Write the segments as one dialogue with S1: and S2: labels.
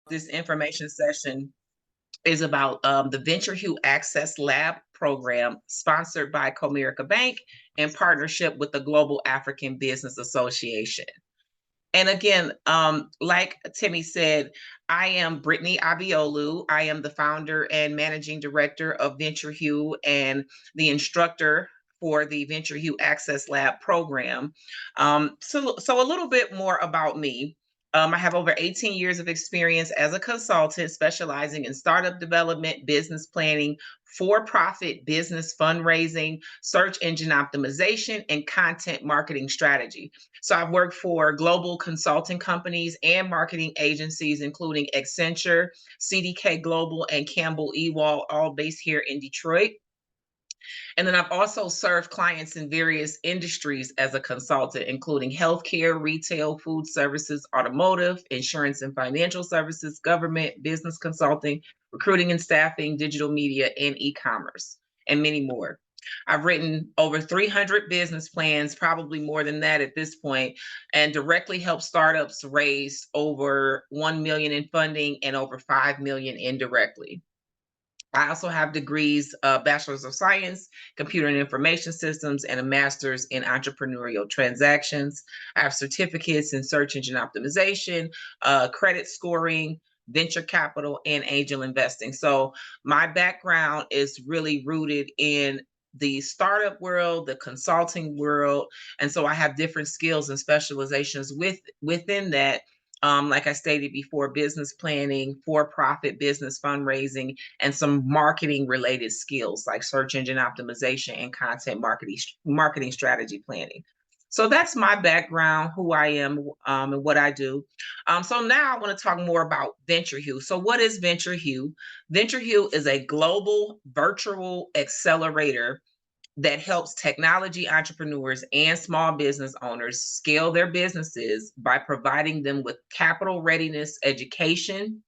S1: This information session is about the VentureHue Access Lab program sponsored by Comerica Bank in partnership with the Global African Business Association. And again, like Timmy said, I am Brittany Abiolu. I am the founder and managing director of VentureHue and the instructor for the VentureHue Access Lab program. So a little bit more about me. I have over 18 years of experience as a consultant specializing in startup development, business planning, for-profit business fundraising, search engine optimization, and content marketing strategy. So I've worked for global consulting companies and marketing agencies, including Accenture, CDK Global, and Campbell Ewald, all based here in Detroit. And then I've also served clients in various industries as a consultant, including healthcare, retail, food services, automotive, insurance and financial services, government, business consulting, recruiting and staffing, digital media, and e-commerce, and many more. I've written over 300 business plans, probably more than that at this point, and directly helped startups raise over 1 million in funding and over 5 million indirectly. I also have degrees, Bachelor's of Science, Computer and Information Systems, and a Master's in Entrepreneurial Transactions. I have certificates in Search Engine Optimization, credit scoring, venture capital, and angel investing. So my background is really rooted in the startup world, the consulting world, and so I have different skills and specializations within that. Like I stated before, business planning, for-profit business fundraising, and some marketing related skills like search engine optimization and content marketing strategy planning. So that's my background, who I am, and what I do. So now I want to talk more about VentureHue. So what is VentureHue? VentureHue is a global virtual accelerator that helps technology entrepreneurs and small business owners scale their businesses by providing them with capital readiness education,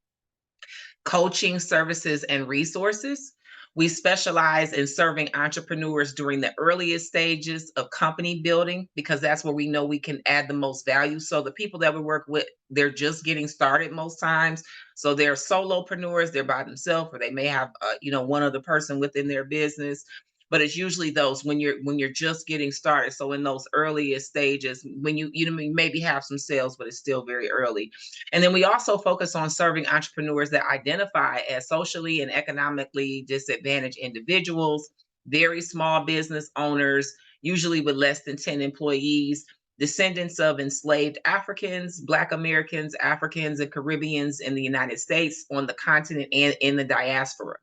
S1: coaching services, and resources. We specialize in serving entrepreneurs during the earliest stages of company building because that's where we know we can add the most value. So the people that we work with, they're just getting started most times. So they're solopreneurs, they're by themselves, or they may have one other person within their business, but it's usually those when you're just getting started. So in those earliest stages, when you maybe have some sales, but it's still very early. And then we also focus on serving entrepreneurs that identify as socially and economically disadvantaged individuals, very small business owners, usually with less than 10 employees, descendants of enslaved Africans, Black Americans, Africans, and Caribbeans in the United States, on the continent, and in the diaspora.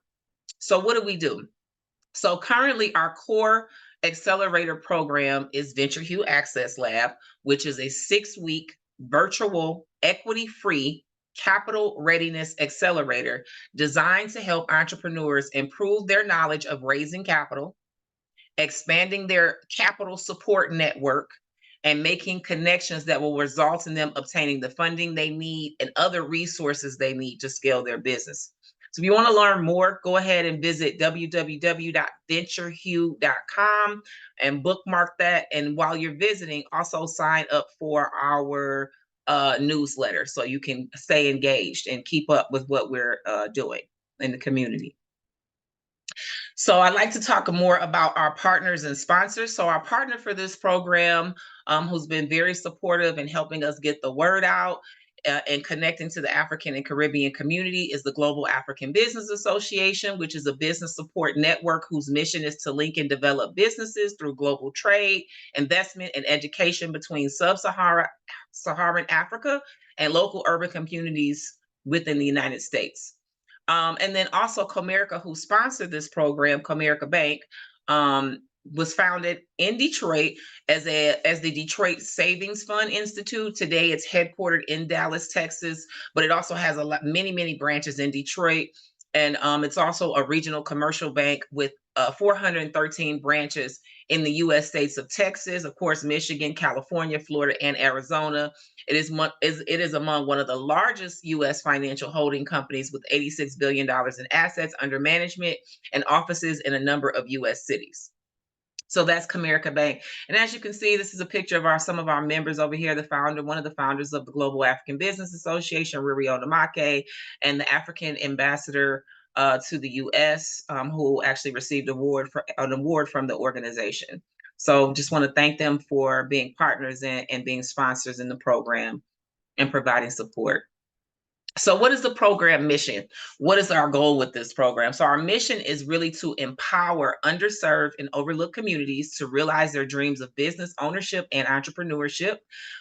S1: So what do we do? So currently our core accelerator program is VentureHue Access Lab, which is a 6-week virtual equity-free capital readiness accelerator designed to help entrepreneurs improve their knowledge of raising capital, expanding their capital support network, and making connections that will result in them obtaining the funding they need and other resources they need to scale their business. So if you want to learn more, go ahead and visit www.venturehue.com and bookmark that. And while you're visiting, also sign up for our newsletter so you can stay engaged and keep up with what we're doing in the community. So I'd like to talk more about our partners and sponsors. So our partner for this program, who's been very supportive in helping us get the word out and connecting to the African and Caribbean community, is the Global African Business Association, which is a business support network whose mission is to link and develop businesses through global trade, investment, and education between Sub-Saharan Africa and local urban communities within the United States. And then also Comerica, who sponsored this program, Comerica Bank, was founded in Detroit as the Detroit Savings Fund Institute. Today it's headquartered in Dallas, Texas, but it also has many branches in Detroit. And it's also a regional commercial bank with 413 branches in the U.S. states of Texas, of course, Michigan, California, Florida, and Arizona. It is among one of the largest U.S. financial holding companies with $86 billion in assets under management and offices in a number of U.S. cities. So that's Comerica Bank. And as you can see, this is a picture of some of our members over here, one of the founders of the Global African Business Association, Riri Onamake, and the African ambassador to the US, who actually received an award from the organization. So just want to thank them for being partners and being sponsors in the program and providing support. So what is the program mission? What is our goal with this program? So our mission is really to empower underserved and overlooked communities to realize their dreams of business ownership and entrepreneurship.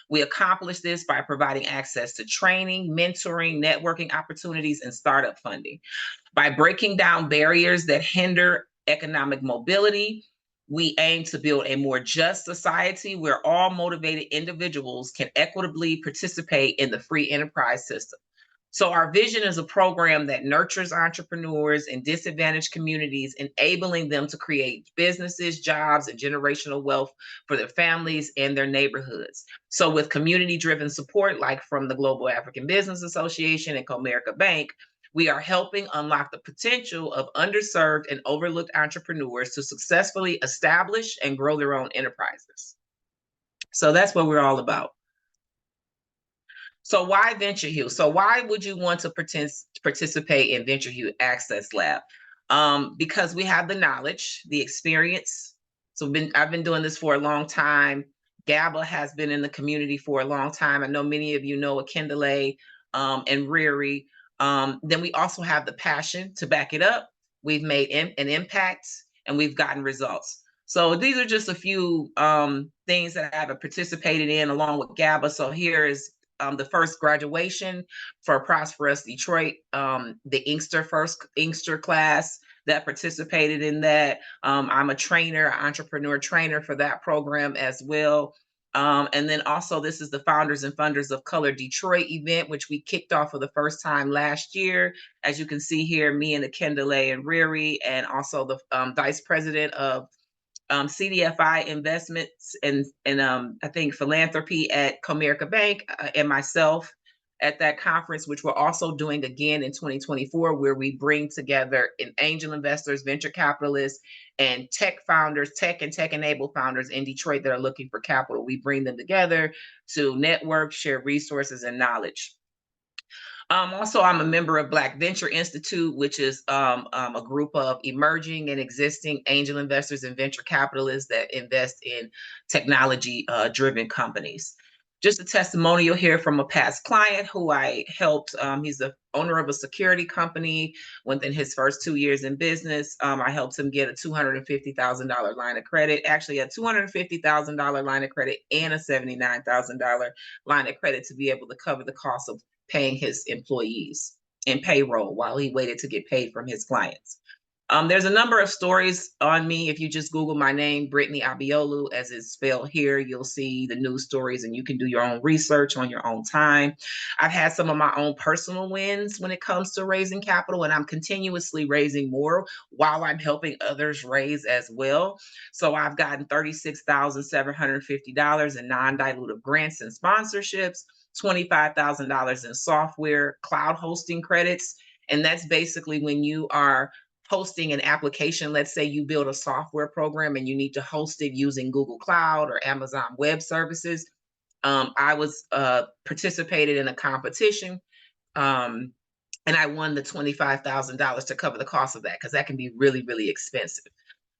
S1: We accomplish this by providing access to training, mentoring, networking opportunities, and startup funding. By breaking down barriers that hinder economic mobility, we aim to build a more just society where all motivated individuals can equitably participate in the free enterprise system. So our vision is a program that nurtures entrepreneurs in disadvantaged communities, enabling them to create businesses, jobs, and generational wealth for their families and their neighborhoods. So with community-driven support, like from the Global African Business Association and Comerica Bank, we are helping unlock the potential of underserved and overlooked entrepreneurs to successfully establish and grow their own enterprises. So that's what we're all about. So why VentureHue? So why would you want to participate in VentureHue Access Lab? Because we have the knowledge, the experience. So I've been doing this for a long time. GABA has been in the community for a long time. I know many of you know Akindele and Riri. Then we also have the passion to back it up. We've made an impact and we've gotten results. So these are just a few things that I have participated in along with GABA. So here is the first graduation for Prosperous Detroit, the first Inkster class that participated in that. I'm a trainer, entrepreneur trainer for that program as well. And then also this is the Founders and Funders of Color Detroit event, which we kicked off for the first time last year. As you can see here, me and Akindele and Riri, and also the vice president of CDFI investments and I think philanthropy at Comerica Bank, and myself at that conference, which we're also doing again in 2024, where we bring together angel investors, venture capitalists, and tech founders, tech and tech-enabled founders in Detroit that are looking for capital. We bring them together to network, share resources and knowledge. Also, I'm a member of Black Venture Institute, which is a group of emerging and existing angel investors and venture capitalists that invest in technology-driven companies. Just a testimonial here from a past client who I helped. He's the owner of a security company. Within his first 2 years in business, I helped him get a $250,000 line of credit, actually a $250,000 line of credit and a $79,000 line of credit to be able to cover the cost of paying his employees in payroll while he waited to get paid from his clients. There's a number of stories on me. If you just Google my name, Brittany Abiolu, as it's spelled here, you'll see the news stories and you can do your own research on your own time. I've had some of my own personal wins when it comes to raising capital, and I'm continuously raising more while I'm helping others raise as well. So I've gotten $36,750 in non-dilutive grants and sponsorships, $25,000 in software cloud hosting credits. And that's basically when you are hosting an application. Let's say you build a software program and you need to host it using Google Cloud or Amazon Web Services. I was participated in a competition and I won the $25,000 to cover the cost of that, because that can be really, really expensive.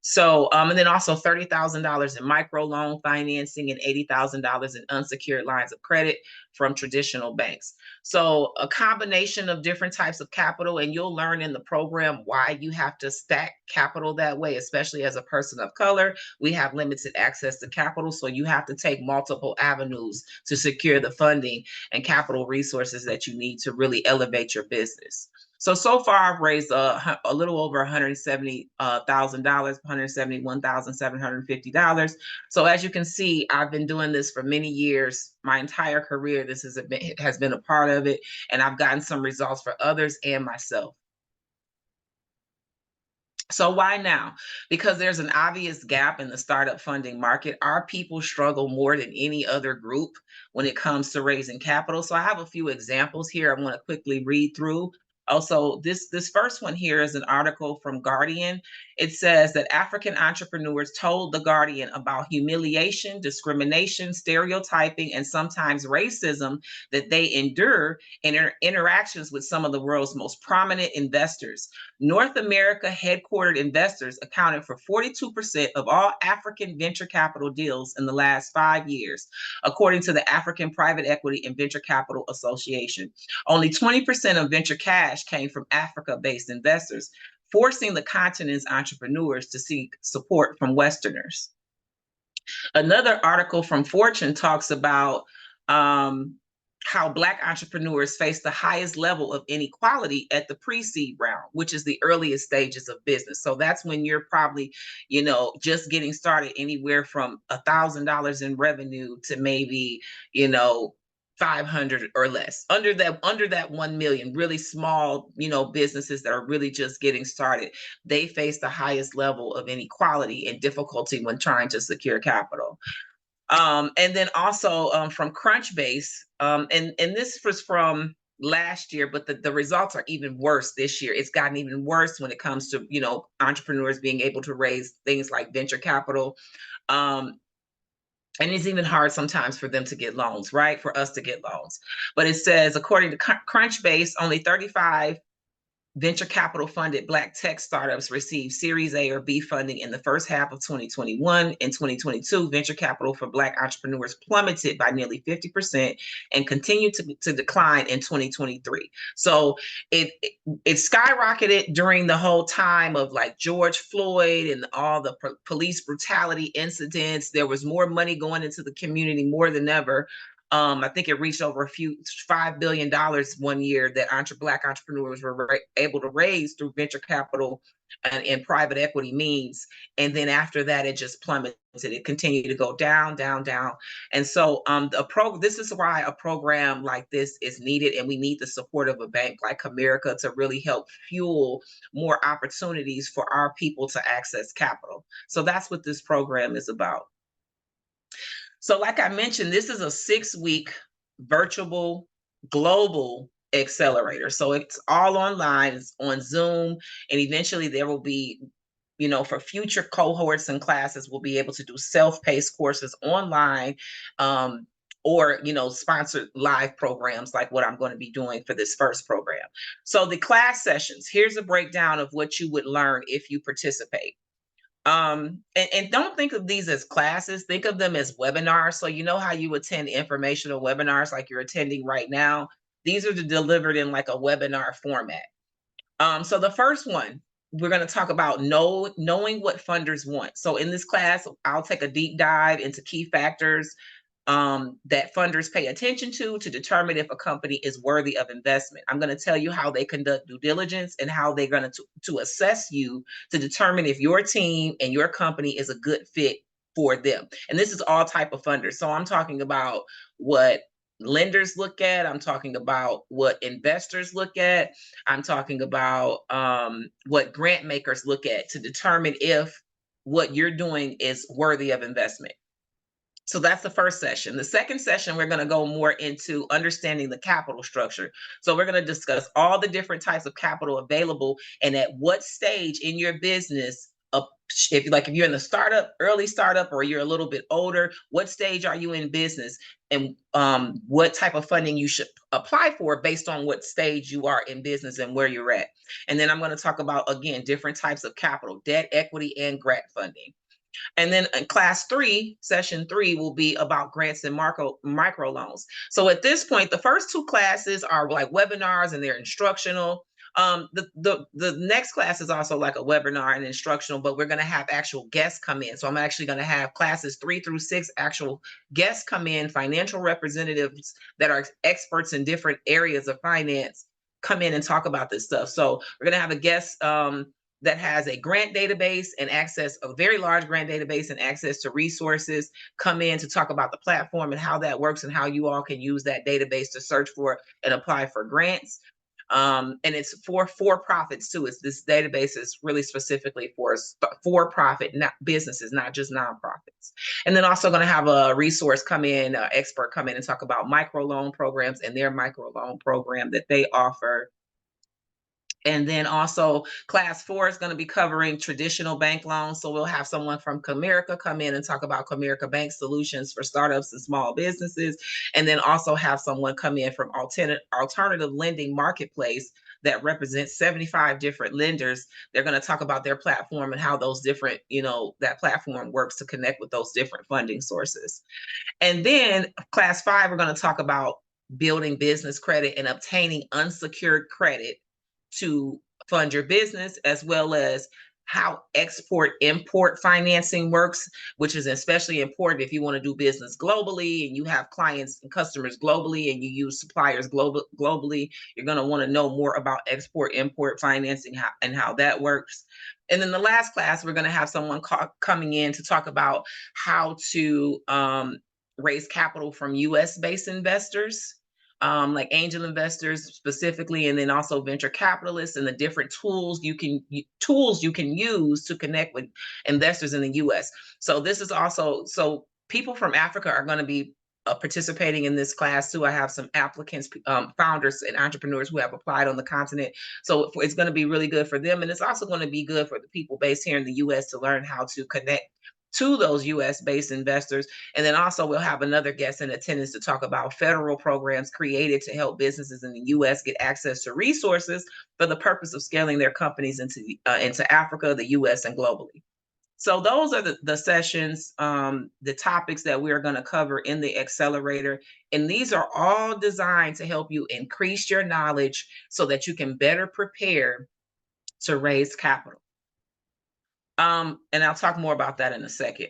S1: So, and then also $30,000 in microloan financing and $80,000 in unsecured lines of credit from traditional banks. So a combination of different types of capital, and you'll learn in the program why you have to stack capital that way, especially as a person of color. We have limited access to capital, so you have to take multiple avenues to secure the funding and capital resources that you need to really elevate your business. So far I've raised a little over $170,000, $171,750. So as you can see, I've been doing this for many years, my entire career. This has been a part of it, and I've gotten some results for others and myself. So why now? Because there's an obvious gap in the startup funding market. Our people struggle more than any other group when it comes to raising capital. So I have a few examples here I want to quickly read through. Also, this first one here is an article from Guardian. It says that African entrepreneurs told The Guardian about humiliation, discrimination, stereotyping, and sometimes racism that they endure in interactions with some of the world's most prominent investors. North America headquartered investors accounted for 42% of all African venture capital deals in the last 5 years, according to the African Private Equity and Venture Capital Association. Only 20% of venture cash came from Africa-based investors, forcing the continent's entrepreneurs to seek support from Westerners. Another article from Fortune talks about how Black entrepreneurs face the highest level of inequality at the pre-seed round, which is the earliest stages of business. So that's when you're probably, just getting started, anywhere from $1,000 in revenue to maybe, 500 or less. Under that 1 million, really small, businesses that are really just getting started, they face the highest level of inequality and difficulty when trying to secure capital. And then also from Crunchbase, and this was from last year, but the results are even worse this year. It's gotten even worse when it comes to, entrepreneurs being able to raise things like venture capital. And it's even hard sometimes for them to get loans, right? For us to get loans. But it says, according to Crunchbase, only 35 venture capital funded Black tech startups received Series A or B funding in the first half of 2021. In 2022, venture capital for Black entrepreneurs plummeted by nearly 50% and continued to decline in 2023. So it skyrocketed during the whole time of like George Floyd and all the police brutality incidents. There was more money going into the community more than ever. I think it reached over $5 billion one year that Black entrepreneurs were able to raise through venture capital and private equity means. And then after that, it just plummeted. It continued to go down, down, down. And so this is why a program like this is needed, and we need the support of a bank like Comerica to really help fuel more opportunities for our people to access capital. So that's what this program is about. So like I mentioned, this is a 6-week virtual global accelerator. So it's all online, it's on Zoom, and eventually there will be, for future cohorts and classes, we'll be able to do self-paced courses online, or, sponsored live programs like what I'm going to be doing for this first program. So the class sessions, here's a breakdown of what you would learn if you participate. And don't think of these as classes, think of them as webinars. So you know how you attend informational webinars like you're attending right now? These are delivered in like a webinar format. So the first one, we're going to talk about knowing what funders want. So in this class, I'll take a deep dive into key factors that funders pay attention to determine if a company is worthy of investment. I'm going to tell you how they conduct due diligence and how they're going to assess you to determine if your team and your company is a good fit for them. And this is all type of funders. So I'm talking about what lenders look at. I'm talking about what investors look at. I'm talking about what grant makers look at to determine if what you're doing is worthy of investment. So that's the first session. The second session, we're going to go more into understanding the capital structure. So we're going to discuss all the different types of capital available and at what stage in your business, if you're in the early startup, or you're a little bit older, what stage are you in business, and what type of funding you should apply for based on what stage you are in business and where you're at. And then I'm going to talk about, again, different types of capital, debt, equity, and grant funding. And then in class 3, session 3 will be about grants and micro loans. So at this point, the first 2 classes are like webinars and they're instructional. The next class is also like a webinar and instructional, but we're going to have actual guests come in. So I'm actually going to have classes 3 through 6 actual guests come in, financial representatives that are experts in different areas of finance come in and talk about this stuff. So we're going to have a guest that has a grant database and a very large grant database and access to resources come in to talk about the platform and how that works and how you all can use that database to search for and apply for grants. And it's for profits too. This database is really specifically for profit, not businesses, not just nonprofits. And then also going to have a resource expert come in and talk about microloan programs and their microloan program that they offer And then also class 4 is going to be covering traditional bank loans. So we'll have someone from Comerica come in and talk about Comerica Bank solutions for startups and small businesses. And then also have someone come in from alternative lending marketplace that represents 75 different lenders. They're going to talk about their platform and how those different, that platform works to connect with those different funding sources. And then class 5, we're going to talk about building business credit and obtaining unsecured credit to fund your business, as well as how export-import financing works, which is especially important if you want to do business globally and you have clients and customers globally and you use suppliers globally. You're going to want to know more about export-import financing and how that works. And then the last class, we're going to have someone coming in to talk about how to raise capital from US-based investors, like angel investors specifically, and then also venture capitalists, and the different tools you can use to connect with investors in the US. So this is also, so people from Africa are going to be participating in this class too. I have some applicants, founders and entrepreneurs who have applied on the continent. So it's going to be really good for them. And it's also going to be good for the people based here in the US to learn how to connect to those US-based investors. And then also we'll have another guest in attendance to talk about federal programs created to help businesses in the US get access to resources for the purpose of scaling their companies into Africa, the US, and globally. So those are the sessions, the topics that we're going to cover in the Accelerator. And these are all designed to help you increase your knowledge so that you can better prepare to raise capital. And I'll talk more about that in a second.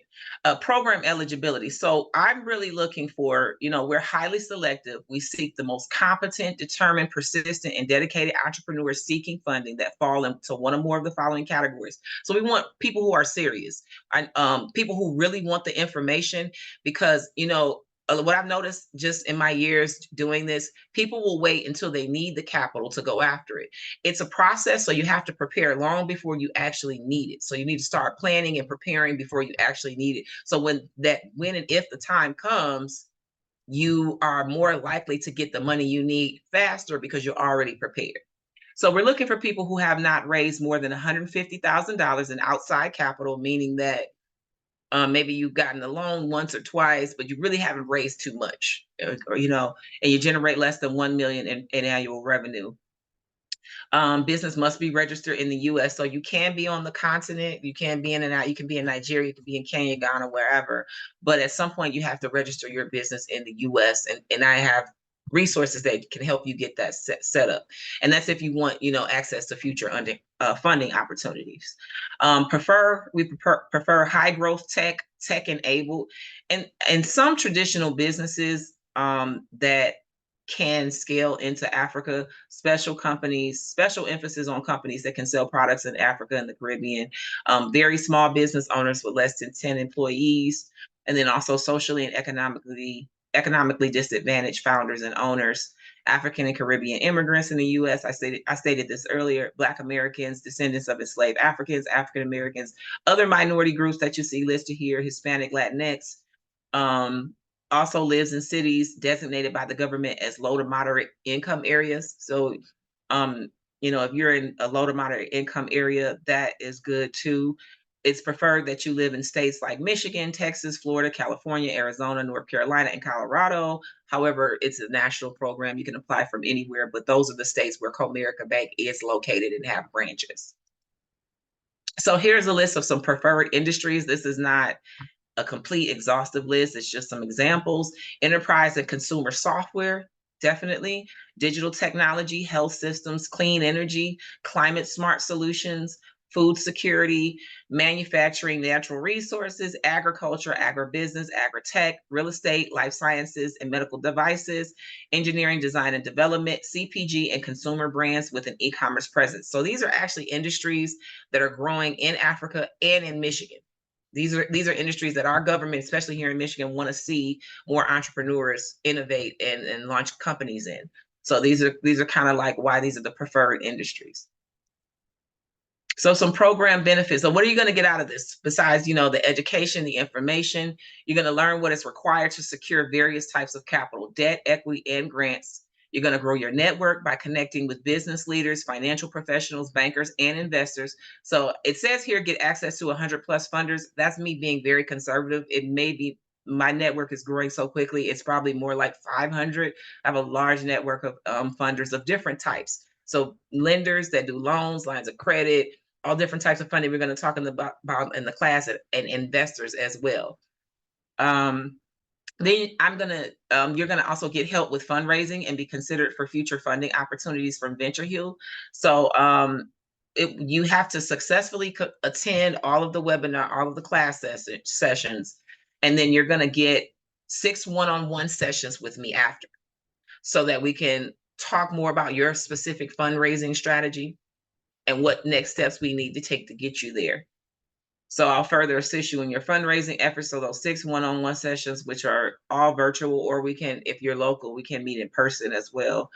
S1: Program eligibility. So I'm really looking for, we're highly selective. We seek the most competent, determined, persistent, and dedicated entrepreneurs seeking funding that fall into one or more of the following categories. So we want people who are serious, people who really want the information, because, what I've noticed just in my years doing this, people will wait until they need the capital to go after it. It's a process, so you have to prepare long before you actually need it. So you need to start planning and preparing before you actually need it. So when and if the time comes, you are more likely to get the money you need faster because you're already prepared. So we're looking for people who have not raised more than $150,000 in outside capital, meaning that maybe you've gotten a loan once or twice, but you really haven't raised too much, and you generate less than 1 million in annual revenue. Business must be registered in the US. So you can be on the continent, you can be in and out, you can be in Nigeria, you can be in Kenya, Ghana, wherever. But at some point you have to register your business in the US. And I have resources that can help you get that set up. And that's if you want, access to future funding opportunities. We prefer high growth tech enabled, and some traditional businesses that can scale into Africa, special emphasis on companies that can sell products in Africa and the Caribbean, very small business owners with less than 10 employees, and then also socially and economically disadvantaged founders and owners, African and Caribbean immigrants in the U.S. I stated this earlier, Black Americans, descendants of enslaved Africans, African Americans, other minority groups that you see listed here, Hispanic, Latinx, also lives in cities designated by the government as low to moderate income areas. So, if you're in a low to moderate income area, that is good too. It's preferred that you live in states like Michigan, Texas, Florida, California, Arizona, North Carolina, and Colorado. However, it's a national program. You can apply from anywhere, but those are the states where Comerica Bank is located and have branches. So here's a list of some preferred industries. This is not a complete exhaustive list. It's just some examples. Enterprise and consumer software, definitely. Digital technology, health systems, clean energy, climate smart solutions, food security, manufacturing, natural resources, agriculture, agribusiness, agritech, real estate, life sciences, and medical devices, engineering, design, and development, CPG, and consumer brands with an e-commerce presence. So these are actually industries that are growing in Africa and in Michigan. These are industries that our government, especially here in Michigan, want to see more entrepreneurs innovate and launch companies in. So these are kind of like why these are the preferred industries. So some program benefits. So what are you going to get out of this? Besides, the education, the information, you're going to learn what is required to secure various types of capital, debt, equity, and grants. You're going to grow your network by connecting with business leaders, financial professionals, bankers, and investors. So it says here, get access to 100 plus funders. That's me being very conservative. It may be, my network is growing so quickly, it's probably more like 500. I have a large network of funders of different types. So lenders that do loans, lines of credit, all different types of funding we're going to talk about in the class, and investors as well. Then you're gonna also get help with fundraising and be considered for future funding opportunities from VentureHue. So you have to successfully attend all of the webinar, all of the class sessions, and then you're gonna get 6 one-on-one sessions with me after, so that we can talk more about your specific fundraising strategy and what next steps we need to take to get you there. So I'll further assist you in your fundraising efforts. So those 6 one-on-one sessions, which are all virtual, or we can, if you're local, we can meet in person as well.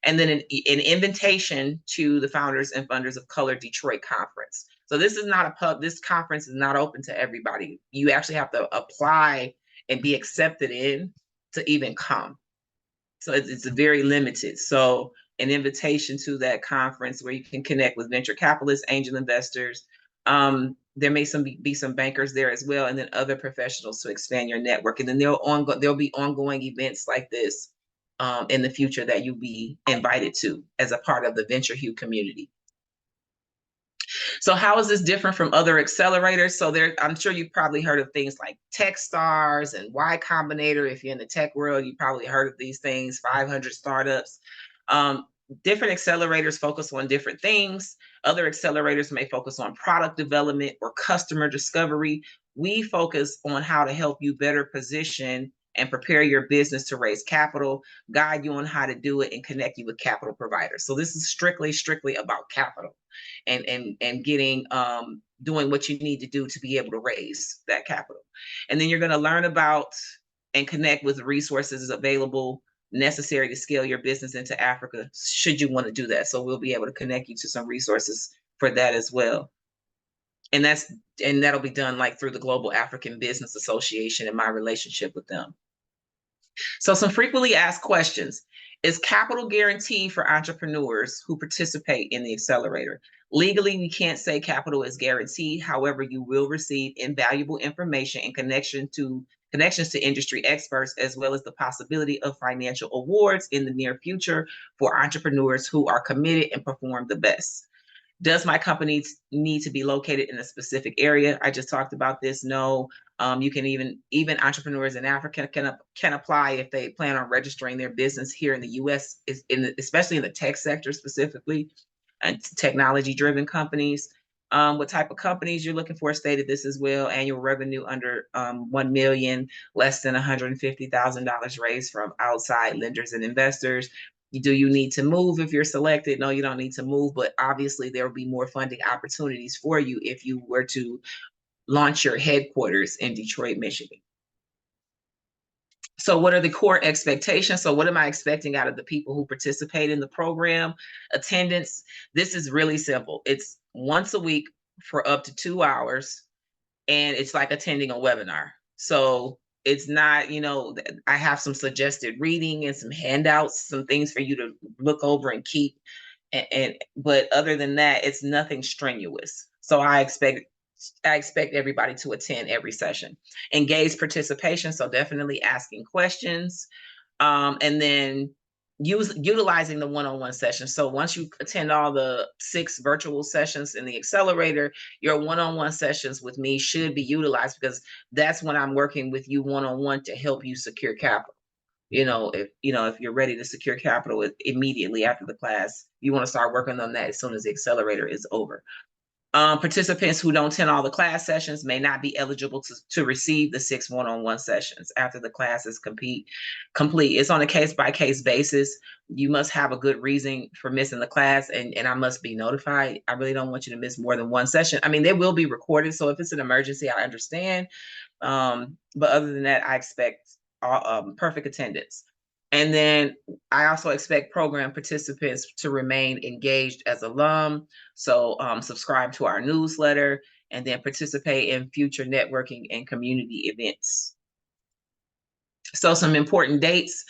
S1: And then an invitation to the Founders and Funders of Color Detroit Conference. So this is not this conference is not open to everybody. You actually have to apply and be accepted in to even come. So it's very limited. So an invitation to that conference where you can connect with venture capitalists, angel investors. There may be some bankers there as well, and then other professionals to expand your network. And then there'll be ongoing events like this in the future that you'll be invited to as a part of the VentureHue community. So how is this different from other accelerators? So I'm sure you've probably heard of things like Techstars and Y Combinator. If you're in the tech world, you probably heard of these things, 500 startups. Different accelerators focus on different things. Other accelerators may focus on product development or customer discovery. We focus on how to help you better position and prepare your business to raise capital, guide you on how to do it, and connect you with capital providers. So this is strictly about capital and getting doing what you need to do to be able to raise that capital. And then you're going to learn about and connect with resources available necessary to scale your business into Africa, should you want to do that. So we'll be able to connect you to some resources for that as well. And that'll be done like through the Global African Business Association and my relationship with them. So some frequently asked questions. Is capital guaranteed for entrepreneurs who participate in the accelerator? Legally, we can't say capital is guaranteed. However, you will receive invaluable information in connections to industry experts, as well as the possibility of financial awards in the near future for entrepreneurs who are committed and perform the best. Does my company need to be located in a specific area? I just talked about this. No, you can even entrepreneurs in Africa can apply if they plan on registering their business here in the U.S., especially in the tech sector specifically, and technology-driven companies. What type of companies you're looking for stated this as well. Annual revenue under 1 million, less than $150,000 raised from outside lenders and investors. Do you need to move if you're selected? No, you don't need to move, but obviously there will be more funding opportunities for you if you were to launch your headquarters in Detroit, Michigan. So what are the core expectations? So what am I expecting out of the people who participate in the program? Attendance. This is really simple. It's once a week for up to 2 hours, and it's like attending a webinar. So it's not, I have some suggested reading and some handouts, some things for you to look over and keep. But other than that, it's nothing strenuous. So I expect everybody to attend every session. Engage participation, so definitely asking questions, and then utilizing the one-on-one session. So once you attend all the 6 virtual sessions in the accelerator, your one-on-one sessions with me should be utilized, because that's when I'm working with you one-on-one to help you secure capital. If you're ready to secure capital immediately after the class, you want to start working on that as soon as the accelerator is over. Participants who don't attend all the class sessions may not be eligible to receive the 6 one-on-one sessions after the class is complete. It's on a case-by-case basis. You must have a good reason for missing the class, and I must be notified. I really don't want you to miss more than one session. I mean, they will be recorded, so if it's an emergency, I understand. But other than that, I expect perfect attendance. And then I also expect program participants to remain engaged as alum. So subscribe to our newsletter, and then participate in future networking and community events. So some important dates.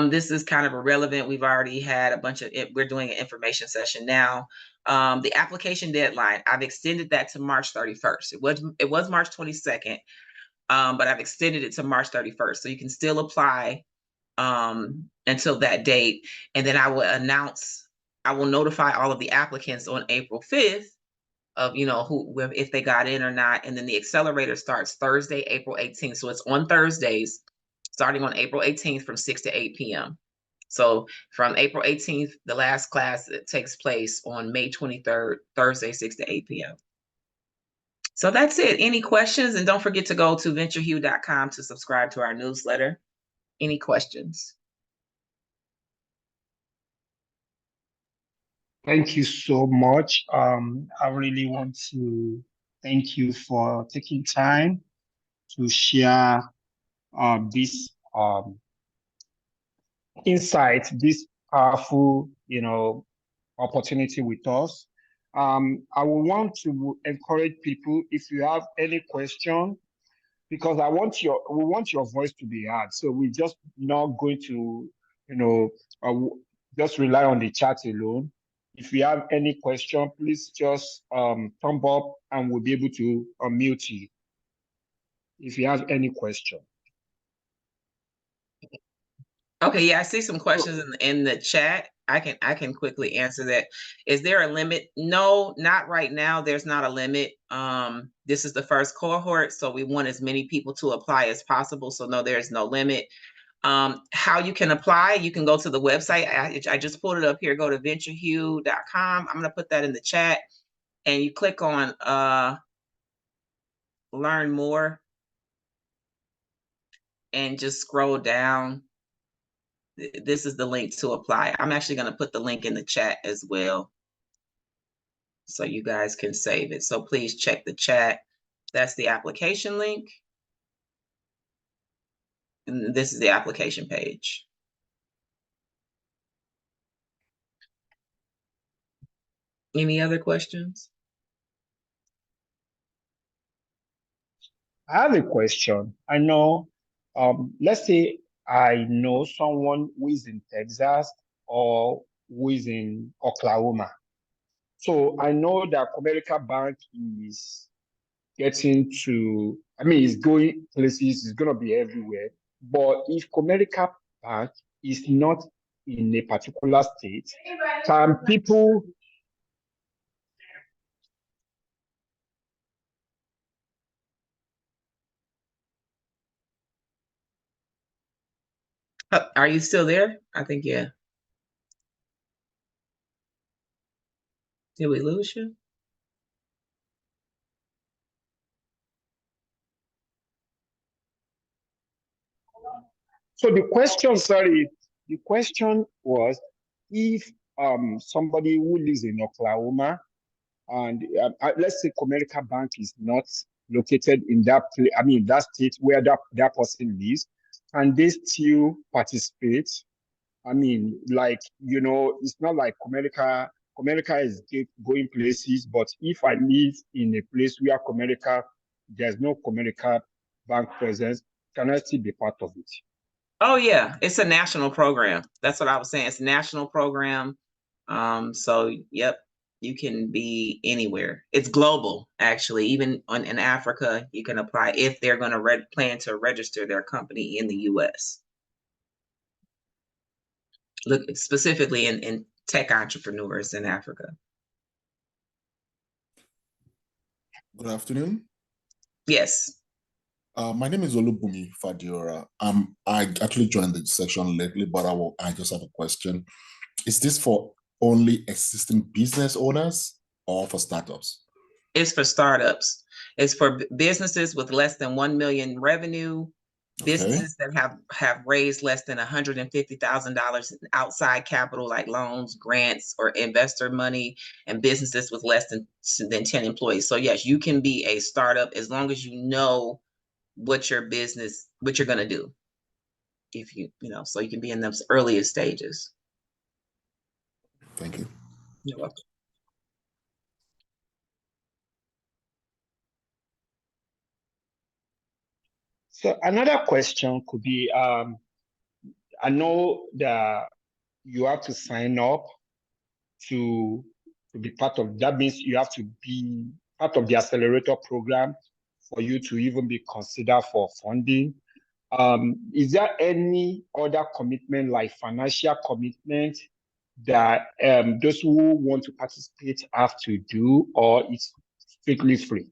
S1: This is kind of irrelevant. We've already had a bunch of it. We're doing an information session now. The application deadline, I've extended that to March 31st. It was March 22nd, but I've extended it to March 31st. So you can still apply until that date. And then I will notify all of the applicants on April 5th of if they got in or not. And then the accelerator starts Thursday, April 18th. So it's on Thursdays, starting on April 18th from 6 to 8 p.m. So from April 18th, the last class takes place on May 23rd, Thursday, 6 to 8 p.m. So that's it. Any questions? And don't forget to go to VentureHue.com to subscribe to our newsletter. Any questions?
S2: Thank you so much. I really want to thank you for taking time to share this insight, this powerful, opportunity with us. I will want to encourage people, if you have any question, because we want your voice to be heard. So we're just not going to, just rely on the chat alone. If you have any question, please just thumb up and we'll be able to unmute you. If you have any question.
S1: Okay, yeah, I see some questions in the chat. I can quickly answer that. Is there a limit? No, not right now. There's not a limit. This is the first cohort, so we want as many people to apply as possible. So no, there's no limit. How you can apply, you can go to the website. I just pulled it up here. Go to venturehue.com. I'm going to put that in the chat, and you click on learn more and just scroll down. This is the link to apply. I'm actually going to put the link in the chat as well, so you guys can save it. So please check the chat. That's the application link. And this is the application page. Any other questions?
S2: I have a question. I know, let's say I know someone who is in Texas or who is in Oklahoma. So I know that Comerica Bank is getting to, it's going places, it's going to be everywhere. But if Comerica Bank is not in a particular state, can people...
S1: Are you still there? I think, yeah. Did we lose you?
S2: So the question was, if somebody who lives in Oklahoma and let's say Comerica Bank is not located in that place, that state where that person lives, and they still participate. It's not like Comerica is going places, but if I live in a place where there's no Comerica Bank presence, can I still be part of it?
S1: Oh yeah, it's a national program. That's what I was saying. It's a national program. So yep, you can be anywhere. It's global, actually. Even in Africa, you can apply if they're going to plan to register their company in the U.S. Look specifically in tech entrepreneurs in Africa.
S3: Good afternoon.
S1: Yes.
S3: My name is Olubumi Fadiora. I actually joined the section lately, but I just have a question. Is this for only existing business owners or for startups?
S1: It's for startups. It's for businesses with less than 1 million revenue, businesses that have raised less than $150,000 in outside capital, like loans, grants, or investor money, and businesses with less than 10 employees. So yes, you can be a startup as long as you know what you're going to do. If so you can be in those earliest stages.
S3: Thank you.
S1: You're welcome.
S2: So another question could be, I know that you have to sign up to be part of, that means you have to be part of the Accelerator program for you to even be considered for funding. Is there any other commitment, like financial commitment, that those who want to participate have to do, or it's strictly free?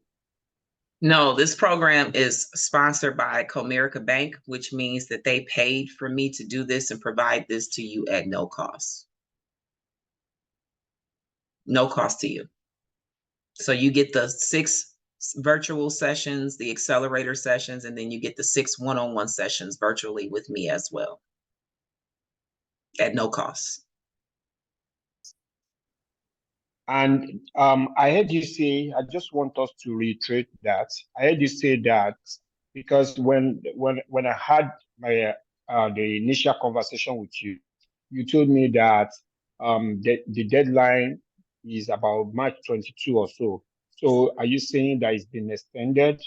S1: No, this program is sponsored by Comerica Bank, which means that they paid for me to do this and provide this to you at no cost. No cost to you. So you get the 6 virtual sessions, the accelerator sessions, and then you get the 6 one-on-one sessions virtually with me as well at no cost.
S2: And I heard you say, I just want us to reiterate that. I heard you say that because when I had my the initial conversation with you, you told me that the deadline is about March 22 or so. So are you saying that it's been extended?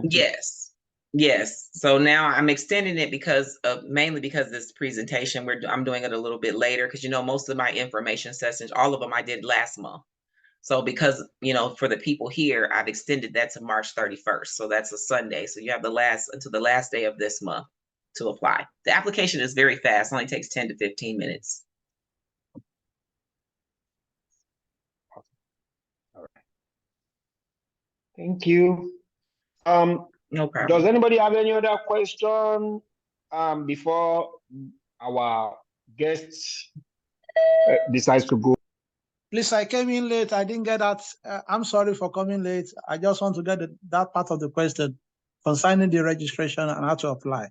S1: Yes. Yes. So now I'm extending it because of mainly because of this presentation. I'm doing it a little bit later because most of my information sessions, all of them I did last month. So because for the people here, I've extended that to March 31st. So that's a Sunday. So you have until the last day of this month to apply. The application is very fast, only takes 10 to 15 minutes.
S2: All right. Thank you.
S1: No problem.
S2: Does anybody have any other question before our guests decides to go?
S4: Please, I came in late. I didn't get that. I'm sorry for coming late. I just want to get that part of the question concerning the registration and how to apply.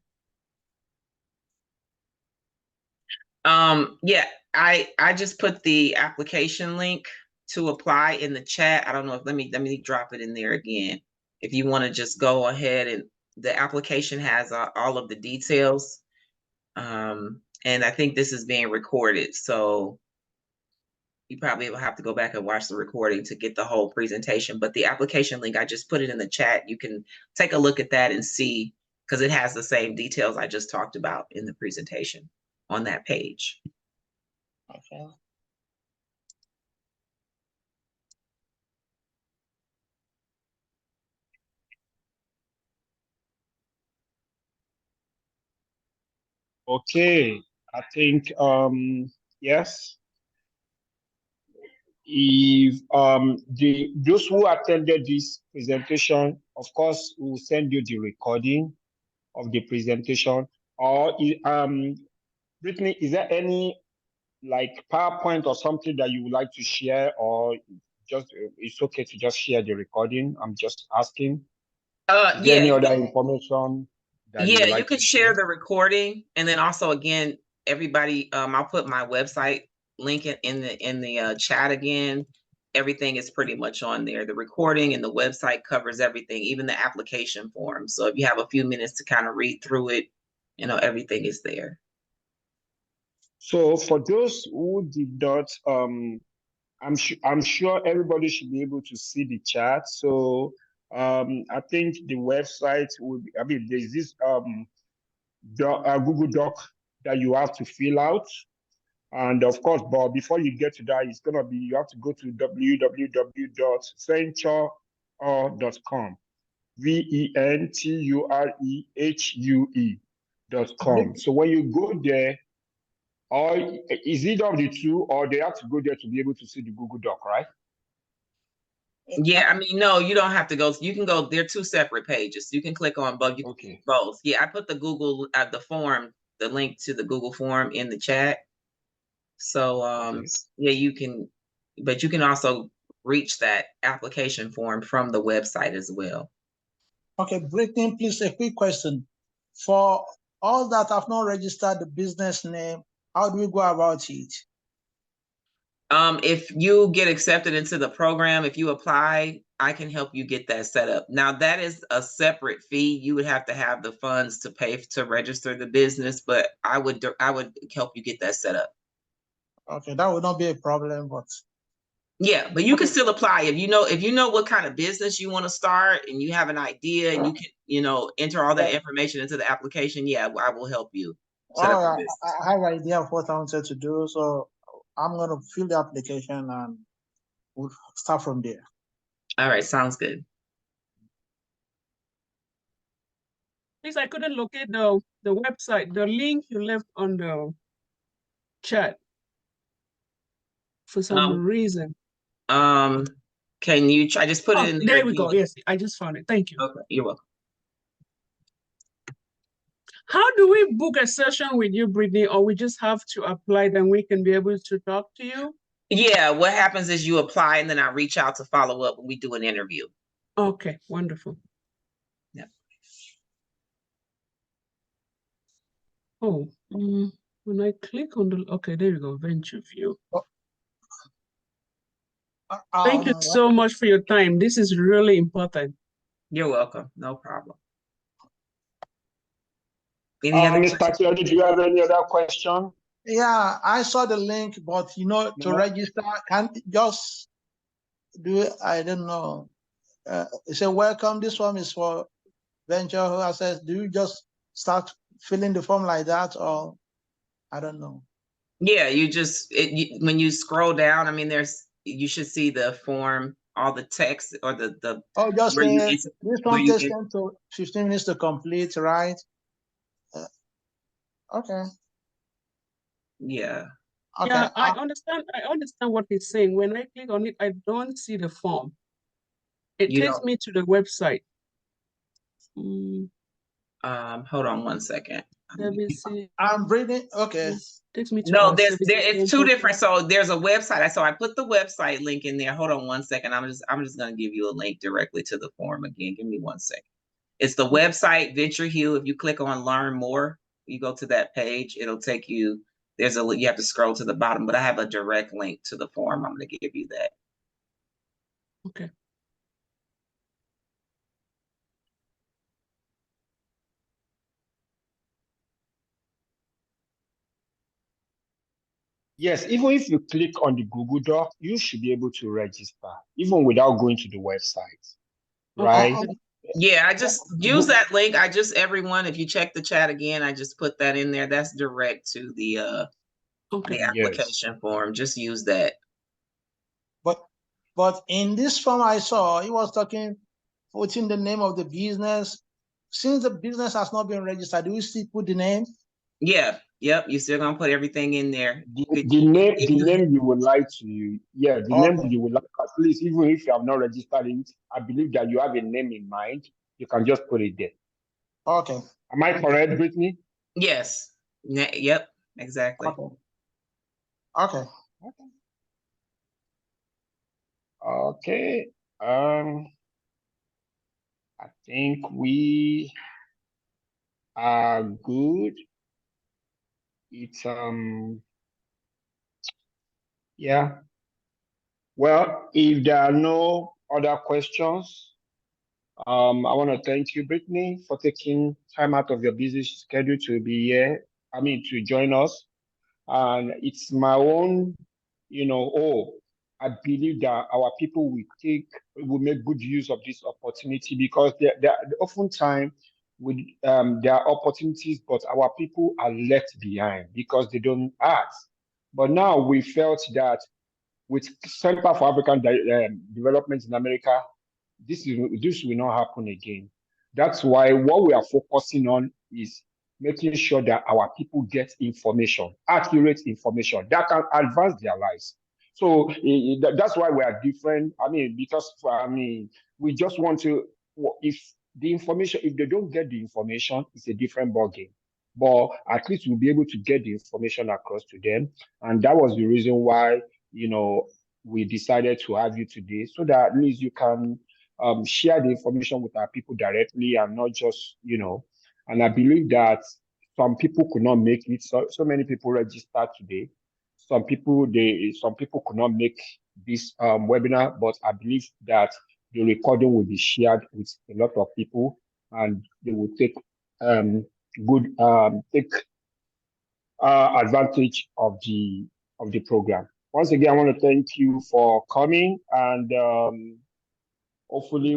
S1: Yeah, I just put the application link to apply in the chat. I don't know if let me drop it in there again. If you want to just go ahead, and the application has all of the details. And I think this is being recorded, so you probably will have to go back and watch the recording to get the whole presentation. But the application link, I just put it in the chat. You can take a look at that and see, because it has the same details I just talked about in the presentation on that page.
S4: Okay.
S2: Okay, I think yes. If those who attended this presentation, of course, we will send you the recording of the presentation. Or Brittany, is there any like PowerPoint or something that you would like to share, or just it's okay to just share the recording? I'm just asking. Is there any other information that you would like
S1: you can
S2: to
S1: share the recording, and then also again, everybody, I'll put my website link in the chat again. Everything is pretty much on there. The recording and the website covers everything, even the application form. So if you have a few minutes to kind of read through it, everything is there.
S2: So for those who did not, I'm sure everybody should be able to see the chat. So I think the website will be, there's this Google Doc that you have to fill out. And of course, but before you get to that, it's gonna be, you have to go to www.venturehue.com, VentureHue.com. So when you go there, or is either of the two, or they have to go there to be able to see the Google Doc, right?
S1: Yeah, no, you don't have to go. You can go. They're two separate pages. You can click on both.
S2: Okay.
S1: Both. Yeah, I put the Google the form, the link to the Google form in the chat. So
S2: Okay.
S1: yeah, you can, but you can also reach that application form from the website as well.
S4: Okay, Brittany, please, a quick question. For all that have not registered the business name, how do we go about it?
S1: If you get accepted into the program, if you apply, I can help you get that set up. Now that is a separate fee. You would have to have the funds to pay to register the business, but I would help you get that set up.
S4: Okay, that would not be a problem, but
S1: Yeah, but you can still apply if you know what kind of business you want to start and you have an idea and you can, enter all that information into the application. Yeah, I will help you set up a business.
S4: I have an idea of what I wanted to do, so I'm gonna fill the application and we'll start from there.
S1: All right, sounds good.
S5: Please, I couldn't locate the website, the link you left on the chat for some reason.
S1: Can you try? Just put it in there.
S5: There we go. Yes, I just found it. Thank you.
S1: Okay, you're welcome.
S5: How do we book a session with you, Brittany, or we just have to apply, then we can be able to talk to you?
S1: Yeah, what happens is you apply and then I reach out to follow up when we do an interview.
S5: Okay, wonderful.
S1: Yeah.
S5: Oh, when I click on the, okay, there you go, VentureHue. Thank you so much for your time. This is really important.
S1: You're welcome. No problem. Any other
S2: Ms. Patioli, do you have any other question?
S4: Yeah, I saw the link, but to register, can't just do it. I don't know. It said, welcome. This one is for VentureHue Access. Do you just start filling the form like that, or I don't know?
S1: Yeah, when you scroll down, I mean, you should see the form, all the text or the.
S4: Oh, just say this one takes 10 to 15 minutes to complete, right? Okay.
S1: Yeah.
S4: Okay.
S5: Yeah, I understand what he's saying. When I click on it, I don't see the form. It takes me to the website.
S1: Hold on one second.
S5: Let me see.
S4: I'm reading. Okay.
S5: Takes me to
S1: it's two different. So there's a website. So I put the website link in there. Hold on one second. I'm just gonna give you a link directly to the form again. Give me 1 second. It's the website VentureHue. If you click on Learn More, you go to that page. It'll take you. You have to scroll to the bottom, but I have a direct link to the form. I'm gonna give you that.
S5: Okay.
S2: Yes, even if you click on the Google Doc, you should be able to register, even without going to the website, right?
S1: Yeah, I just use that link. Everyone, if you check the chat again, I just put that in there. That's direct to the application form. Just use that.
S4: But in this form I saw, he was putting the name of the business. Since the business has not been registered, do we still put the name?
S1: Yeah. Yep. You're still gonna put everything in there.
S2: The name you would like to, name you would like, at least even if you have not registered it, I believe that you have a name in mind. You can just put it there.
S4: Okay.
S2: Am I correct, Brittany?
S1: Yes. Yep. Exactly.
S4: Okay.
S2: Okay. I think we are good. It's yeah. Well, if there are no other questions, I want to thank you, Brittany, for taking time out of your busy schedule to be here. To join us. And it's my own, I believe that our people will make good use of this opportunity, because there oftentimes there are opportunities, but our people are left behind because they don't ask. But now we felt that with Center for African Development in America, this will not happen again. That's why what we are focusing on is making sure that our people get information, accurate information that can advance their lives. So that's why we are different. Because we just want to, if they don't get the information, it's a different ballgame. But at least we'll be able to get the information across to them. And that was the reason why, we decided to have you today, so that at least you can share the information with our people directly, and not just, and I believe that some people could not make it. So many people registered today. Some people could not make this webinar, but I believe that the recording will be shared with a lot of people, and they will take advantage of the program. once again, I want to thank you for coming, and hopefully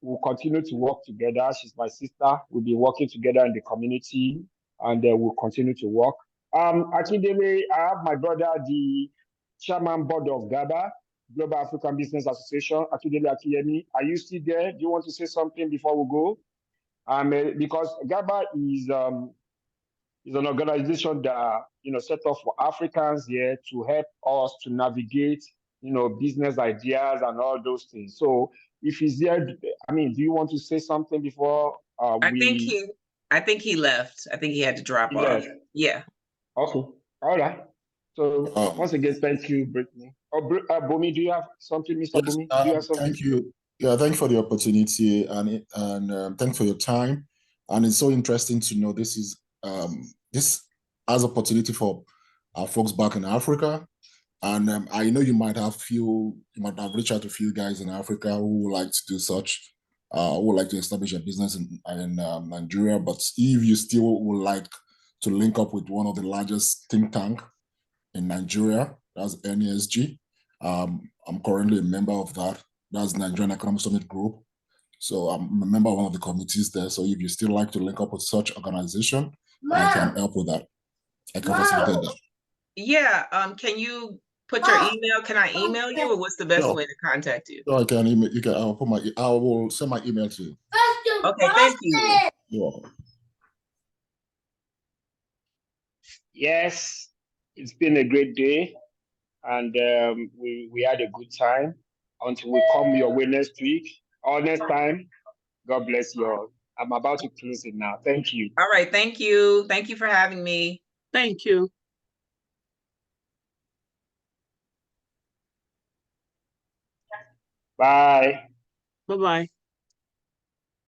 S2: we'll continue to work together. She's my sister. We'll be working together in the community, and we'll continue to work. Akindele, I have my brother, the chairman board of GABA, Global African Business Association. Akindele Akiyemi, are you still there? Do you want to say something before we go? Because GABA is an organization that set up for Africans here to help us to navigate business ideas and all those things. So if he's there, I mean, do you want to say something before
S1: I think he left. I think he had to drop off. Yeah.
S2: Okay. All right. So once again, thank you, Brittany. Bumi, do you have something, Mr.
S3: Yes,
S2: Bumi? Do you have something?
S3: Thank you. Yeah, thanks for the opportunity, and thanks for your time. And it's so interesting to know this has opportunity for our folks back in Africa. And I know you might have reached out to a few guys in Africa who would like to do such, who would like to establish a business in Nigeria. But if you still would like to link up with one of the largest think tank in Nigeria, that's NESG. I'm currently a member of that. That's Nigerian Economic Summit Group. So I'm a member of one of the committees there. So if you still like to link up with such organization, I can help with that. I can facilitate that.
S1: Yeah. Can you put your email? Can I email you, or what's the best way to contact you?
S3: So I can email. You can. I will send my email to you.
S1: Okay. Thank you.
S3: You're welcome.
S2: Yes, it's been a great day, and we had a good time until we come your way next week or next time. God bless you all. I'm about to close it now. Thank you.
S1: All right. Thank you. Thank you for having me.
S5: Thank you.
S2: Bye.
S5: Bye-bye.